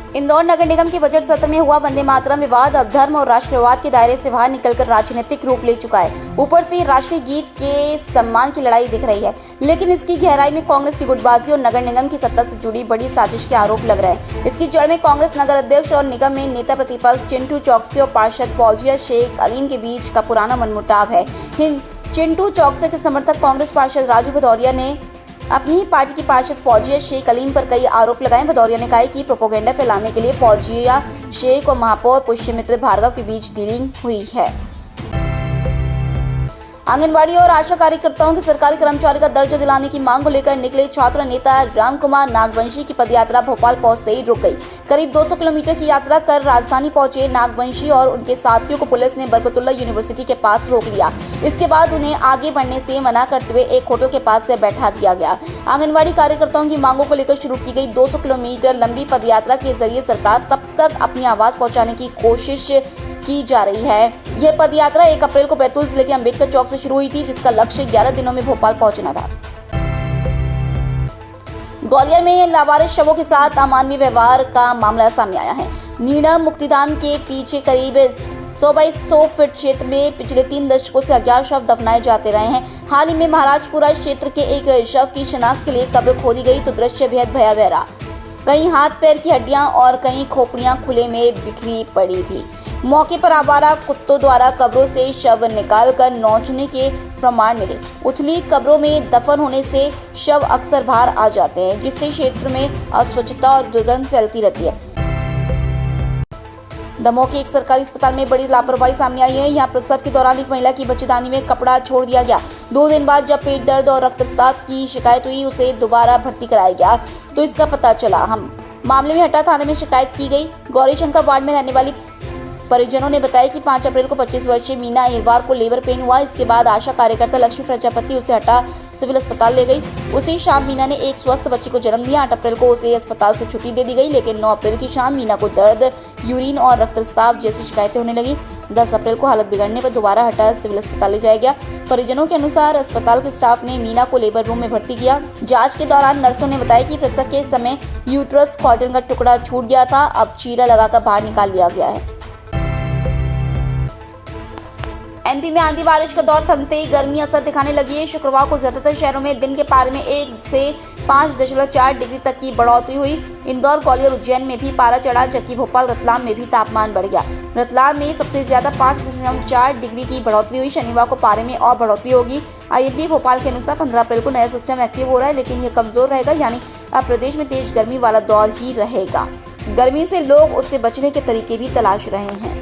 इंदौर नगर निगम के बजट सत्र में हुआ वंदे मातरम विवाद अब धर्म और राष्ट्रवाद के दायरे से बाहर निकलकर राजनीतिक रूप ले चुका है। ऊपर से राष्ट्रीय गीत के सम्मान की लड़ाई दिख रही है, लेकिन इसकी गहराई में कांग्रेस की गुटबाजी और नगर निगम की सत्ता से जुड़ी बड़ी साजिश के आरोप लग रहे हैं। इसकी जड़ में कांग्रेस नगर अध्यक्ष और निगम में नेता प्रतिपक्ष चिंटू चौकसी और पार्षद फौजिया शेख अलीम के बीच का पुराना मनमुटाव है। चिंटू चौकसी के समर्थक कांग्रेस पार्षद राजू भदौरिया ने अपनी ही पार्टी की पार्षद फौजिया शेख अलीम पर कई आरोप लगाए। भदौरिया ने कहा कि प्रोपेगेंडा फैलाने के लिए फौजिया शेख और महापौर पुष्यमित्र भार्गव के बीच डीलिंग हुई है। आंगनबाड़ी और आशा कार्यकर्ताओं के सरकारी कर्मचारी का दर्जा दिलाने की मांग को लेकर निकले छात्र नेता रामकुमार नागवंशी की पदयात्रा भोपाल पहुंचते ही रुक गई। करीब 200 किलोमीटर की यात्रा कर राजधानी पहुंचे नागवंशी और उनके साथियों को पुलिस ने बरकतुल्लाह यूनिवर्सिटी के पास रोक लिया। इसके बाद उन्हें आगे बढ़ने से मना करते हुए एक होटल के पास से बैठा दिया गया। आंगनबाड़ी कार्यकर्ताओं की मांगों को लेकर शुरू की गई 200 किलोमीटर लंबी पदयात्रा के जरिए सरकार तब तक अपनी आवाज पहुंचाने की कोशिश की जा रही है। यह पदयात्रा 1 अप्रैल को बैतूल जिले के अंबेडकर चौक से शुरू हुई थी, जिसका लक्ष्य 11 दिनों में भोपाल पहुंचना था। ग्वालियर में लावारिस शवों के साथ अमानवीय व्यवहार का मामला सामने आया है। नीडम मुक्तिधाम के पीछे करीब 100 बाई 100 फीट क्षेत्र में पिछले 3 दशकों से अज्ञात शव दफनाए जाते रहे हैं। हाल ही में महाराजपुरा क्षेत्र के एक शव की शिनाख्त के लिए कब्र खोदी गई तो दृश्य बेहद भयावह रहा। कहीं हाथ पैर की हड्डियां और कहीं खोपड़ियां खुले में बिखरी पड़ी थी। मौके पर आवारा कुत्तों द्वारा कब्रों से शव निकालकर नोचने के प्रमाण मिले। उथली कब्रों में दफन होने से शव अक्सर बाहर आ जाते हैं, जिससे क्षेत्र में अस्वच्छता और दुर्गंध फैलती रहती है। दमोह के एक सरकारी अस्पताल में बड़ी लापरवाही सामने आई है। यहाँ प्रसव के दौरान एक महिला की बच्चेदानी में कपड़ा छोड़ दिया गया। 2 दिन बाद जब पेट दर्द और रक्तस्राव की शिकायत हुई, उसे दोबारा भर्ती कराया गया तो इसका पता चला। मामले में हटा थाने में शिकायत की गई। गौरीशंकर वार्ड में रहने वाली परिजनों ने बताया कि 5 अप्रैल को 25 वर्षीय मीना अहिरवार को लेबर पेन हुआ। इसके बाद आशा कार्यकर्ता लक्ष्मी प्रजापति उसे हटा सिविल अस्पताल ले गई। उसी शाम मीना ने एक स्वस्थ बच्चे को जन्म दिया। 8 अप्रैल को उसे अस्पताल से छुट्टी दे दी गई, लेकिन 9 अप्रैल की शाम मीना को दर्द, यूरिन और रक्तस्राव जैसी शिकायतें होने लगी। 10 अप्रैल को हालत बिगड़ने पर दोबारा हटा सिविल अस्पताल ले जाया गया। परिजनों के अनुसार अस्पताल के स्टाफ ने मीना को लेबर रूम में भर्ती किया। जांच के दौरान नर्सों ने बताया कि प्रसव के समय यूट्रस कॉलजन का टुकड़ा छूट गया था, अब चीरा लगाकर बाहर निकाल लिया गया है। एमपी में आंधी बारिश का दौर थमते ही गर्मी असर दिखाने लगी है। शुक्रवार को ज्यादातर शहरों में दिन के पारे में 1 से 5.4 डिग्री तक की बढ़ोतरी हुई। इंदौर, ग्वालियर, उज्जैन में भी पारा चढ़ा, जबकि भोपाल, रतलाम में भी तापमान बढ़ गया। रतलाम में सबसे ज्यादा 5.4 डिग्री की बढ़ोतरी हुई। शनिवार को पारे में और बढ़ोतरी होगी। आईएमडी भोपाल के अनुसार 15 अप्रैल को नया सिस्टम एक्टिव हो रहा है, लेकिन यह कमजोर रहेगा, यानी अब प्रदेश में तेज गर्मी वाला दौर ही रहेगा। गर्मी से लोग उससे बचने के तरीके भी तलाश रहे हैं।